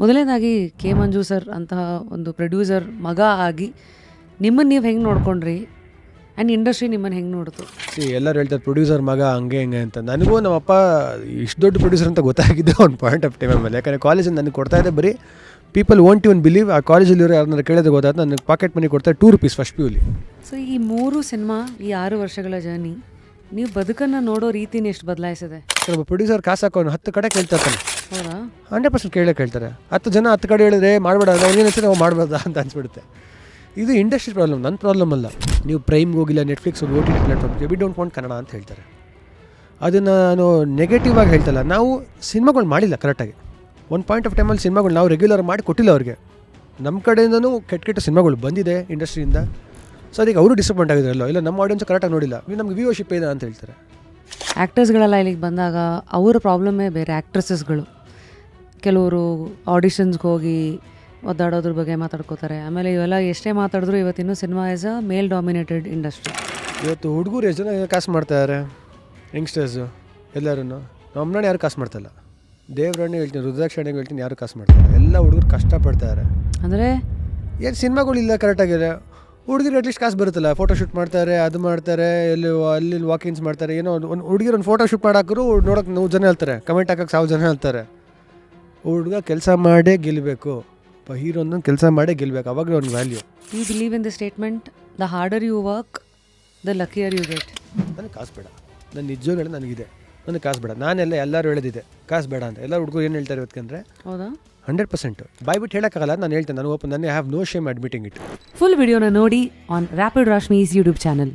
ಮೊದಲನೇದಾಗಿ ಕೆ ಮಂಜು ಸರ್ ಅಂತಹ ಒಂದು ಪ್ರೊಡ್ಯೂಸರ್ ಮಗ ಆಗಿ ನಿಮ್ಮನ್ನು ನೀವು ಹೆಂಗೆ ನೋಡ್ಕೊಂಡ್ರಿ ಆ್ಯಂಡ್ ಇಂಡಸ್ಟ್ರಿ ನಿಮ್ಮನ್ನು ಹೆಂಗೆ ನೋಡ್ತು? ಎಲ್ಲರೂ ಹೇಳ್ತಾರೆ ಪ್ರೊಡ್ಯೂಸರ್ ಮಗ ಹಂಗೆ ಹಿಂಗೆ ಅಂತ. ನನಗೂ ನಮ್ಮಪ್ಪ ಇಷ್ಟು ದೊಡ್ಡ ಪ್ರೊಡ್ಯೂಸರ್ ಅಂತ ಗೊತ್ತಾಗಿದ್ದೆ ಒಂದು ಪಾಯಿಂಟ್ ಆಫ್ ಟೈಮ್ ಮೇಲೆ. ಯಾಕಂದರೆ ಕಾಲೇಜಲ್ಲಿ ನನಗೆ ಕೊಡ್ತಾ ಇದೆ ಬರೀ people want you one believe. ಆ ಕಾಲೇಜಲ್ಲಿರೋ ಯಾರನ್ನ ಕೇಳಿದ್ರೆ ಗೊತ್ತಾಯ್ತು ನನಗೆ ಪಾಕೆಟ್ ಮನಿ ಕೊಡ್ತಾರೆ ₹2 ಫಸ್ಟ್ ಪ್ಯೂಲಿ. ಸೊ ಈ 3 ಸಿನಿಮಾ, ಈ 6 ವರ್ಷಗಳ ಜರ್ನಿ, ನೀವು ಬದುಕನ್ನು ನೋಡೋ ರೀತಿನ ಎಷ್ಟು ಬದಲಾಯಿಸಿದೆ? ಒಬ್ಬ ಪ್ರೊಡ್ಯೂಸರ್ ಕಾಸು ಹಾಕೋನು 10 ಕಡೆ ಕೇಳ್ತಾರೆ. ಹೌದಾ? 100% ಕೇಳ್ತಾರೆ. 10 ಜನ 10 ಕಡೆ ಹೇಳಿದ್ರೆ ಮಾಡಬೇಡ, ಅವ್ನಿಗೆ ಅನಿಸಿದ್ರೆ ನಾವು ಮಾಡ್ಬೋದಾ ಅಂತ ಅನ್ಸ್ಬಿಡುತ್ತೆ. ಇದು ಇಂಡಸ್ಟ್ರಿ ಪ್ರಾಬ್ಲಮ್, ನನ್ನ ಪ್ರಾಬ್ಲಮ್ ಅಲ್ಲ. ನೀವು ಪ್ರೈಮ್ಗೆ ಹೋಗಿಲ್ಲ, ನೆಟ್ಫ್ಲಿಕ್ಸ್ ಹೋಗಿ OTT ಪ್ಲಾಟ್ಫಾರ್ಮ್ಗೆ ವಿ ಡೋಂಟ್ ವಾಂಟ್ ಕನ್ನಡ ಅಂತ ಹೇಳ್ತಾರೆ. ಅದನ್ನು ನಾನು ನೆಗೆಟಿವ್ ಆಗಿ ಹೇಳ್ತಲ್ಲ. ನಾವು ಸಿನಿಮಾಗಳು ಮಾಡಿಲ್ಲ ಕರೆಕ್ಟಾಗಿ. ಒಂದು ಪಾಯಿಂಟ್ ಆಫ್ ಟೈಮಲ್ಲಿ ಸಿನಿಮಾಗಳು ನಾವು ರೆಗ್ಯುಲರ್ ಮಾಡಿ ಕೊಟ್ಟಿಲ್ಲ ಅವ್ರಿಗೆ. ನಮ್ಮ ಕಡೆಯಿಂದನೂ ಕೆಟ್ಟ ಸಿನಿಮಾಗಳು ಬಂದಿದೆ ಇಂಡಸ್ಟ್ರಿಯಿಂದ. ಸೊ ಅದಕ್ಕೆ ಅವರು ಡಿಸಪಾಯಿಂಟ್ ಆಗಿದ್ದಾರಲ್ಲ, ಇಲ್ಲ ನಮ್ಮ ಆಡಿಯನ್ಸ್ ಕರೆಕ್ಟಾಗಿ ನೋಡಿಲ್ಲ, ನಮ್ಗೆ ವ್ಯೂವರ್ಶಿಪ್ ಇದೆ ಅಂತ ಹೇಳ್ತಾರೆ. ಆ್ಯಕ್ಟರ್ಸ್ಗಳೆಲ್ಲ ಇಲ್ಲಿಗೆ ಬಂದಾಗ ಅವರ ಪ್ರಾಬ್ಲಮ್ಮೇ ಬೇರೆ. ಆ್ಯಕ್ಟ್ರೆಸಸ್ಗಳು ಕೆಲವರು ಆಡಿಷನ್ಸ್ಗೆ ಹೋಗಿ ಒದ್ದಾಡೋದ್ರ ಬಗ್ಗೆ ಮಾತಾಡ್ಕೋತಾರೆ. ಆಮೇಲೆ ಇವೆಲ್ಲ ಎಷ್ಟೇ ಮಾತಾಡಿದ್ರು ಇವತ್ತಿನ್ನೂ cinema as a male dominated industry. ಇವತ್ತು ಹುಡುಗರು ಎಷ್ಟು ಜನ ಕಾಸು ಮಾಡ್ತಾಯಿದ್ದಾರೆ, ಯಂಗ್ಸ್ಟರ್ಸು ಎಲ್ಲರೂ. ನಮ್ಮನ್ನ ಯಾರು ಕಾಸು ಮಾಡ್ತಾಯಿಲ್ಲ. ದೇವ್ರಣ್ಣೆ ಹೇಳ್ತೀನಿ, ರುದ್ರಾಕ್ಷಣ್ಣೆ ಹೇಳ್ತೀನಿ, ಯಾರು ಕಾಸು ಮಾಡ್ತಾರೆ. ಎಲ್ಲ ಹುಡುಗರು ಕಷ್ಟಪಡ್ತಾರೆ. ಅಂದರೆ ಏನು ಸಿನಿಮಾಗಳಿಲ್ಲ ಕರೆಕ್ಟಾಗಿದೆ. ಹುಡುಗಿರು ಅಟ್ಲೀಸ್ಟ್ ಕಾಸು ಬರುತ್ತಲ್ಲ, ಫೋಟೋ ಶೂಟ್ ಮಾಡ್ತಾರೆ, ಅದು ಮಾಡ್ತಾರೆ, ಅಲ್ಲಿ ವಾಕಿನ್ಸ್ ಮಾಡ್ತಾರೆ. ಏನೋ ಒಂದು ಹುಡುಗಿರು ಒಂದು ಫೋಟೋ ಶೂಟ್ ಮಾಡಾಕರು ನೋಡೋಕೆ 100 ಜನ ಹೇಳ್ತಾರೆ, ಕಮೆಂಟ್ ಹಾಕೋಕೆ 1000 ಜನ ಹೇಳ್ತಾರೆ. ಹುಡುಗ ಕೆಲಸ ಮಾಡೇ ಗೆಲ್ಲಬೇಕು, ಹೀರೋನ ಕೆಲಸ ಮಾಡೇ ಗೆಲ್ಲಬೇಕು, ಅವಾಗಲೇ ಒಂದು value. You believe in the statement, the harder you work the luckier you get. ನನಗೆ ಕಾಸು ಬೇಡ, ನನ್ನ ನಿಜವಾಗ್ಲೂ ನನಗಿದೆ, ನನಗೆ ಕಾಸು ಬೇಡ. ನಾನೆಲ್ಲ ಎಲ್ಲರೂ ಹೇಳೋದಿದೆ ಕಾಸು ಬೇಡ ಅಂತ. ಎಲ್ಲರೂ ಹುಡುಗರು ಏನು ಹೇಳ್ತಾರೆ ಇವತ್ತಿಗೆ? ಹೌದಾ? 100% ಬಾಯ್ಬಿಟ್ಟು ಹೇಳೋಕ್ಕಾಗಲ್ಲ. ನಾನು ಹೇಳ್ತೇನೆ, ನಾನು ಓಪನ್, ನಾನು have no shame admitting it. Full ವಿಡಿಯೋನ ನೋಡಿ on rapid Rashmi's YouTube channel.